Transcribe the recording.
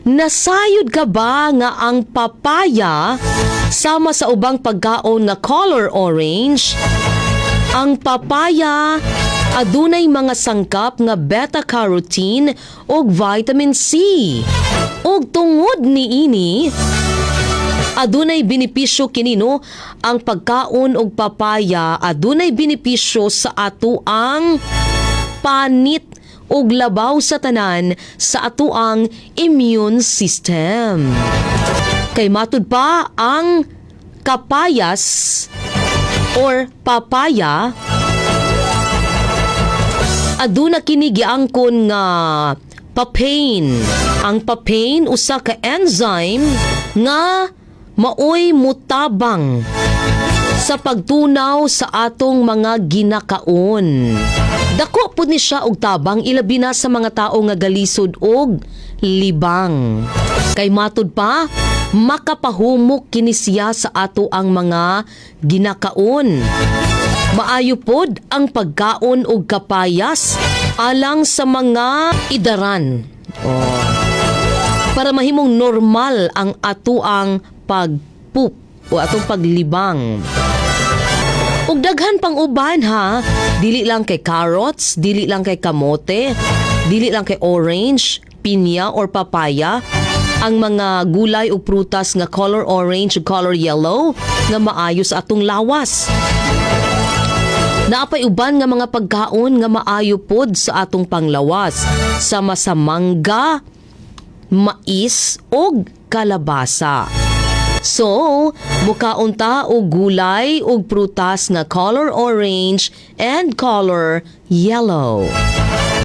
Nasayod ka ba nga ang papaya sama sa ubang pagkaon nga color orange? Ang papaya adunay mga sangkap nga beta-carotene ug vitamin C. Ug tungod niini, adunay benepisyo kinino ang pagkaon og papaya, adunay benepisyo sa ato ang panit ug labaw sa tanan sa ato ang immune system. Kay matud pa ang kapayas or papaya, aduna kini giangkon nga papain. Ang papain usa ka enzyme nga maoy mutabang sa pagtunaw sa atong mga ginakaon. Dako pud ni siya og tabang ilabi na sa mga tao nga galisod og libang. Kay matud pa, makapahumok kini siya sa ato ang mga ginakaon. Maayo pod ang pagkaon og kapayas alang sa mga idaran. Para mahimong normal ang ato ang pagpoop o atong paglibang. Ug daghan pang uban ha, dili lang kay carrots, dili lang kay kamote, dili lang kay orange, pinya or papaya, ang mga gulay o prutas nga color orange o color yellow nga maayo sa atong lawas. Naapay uban nga mga pagkaon nga maayo pod sa atong panglawas, sama sa mangga, mais ug kalabasa. So, mukaon ta og gulay ug prutas nga color orange and color yellow.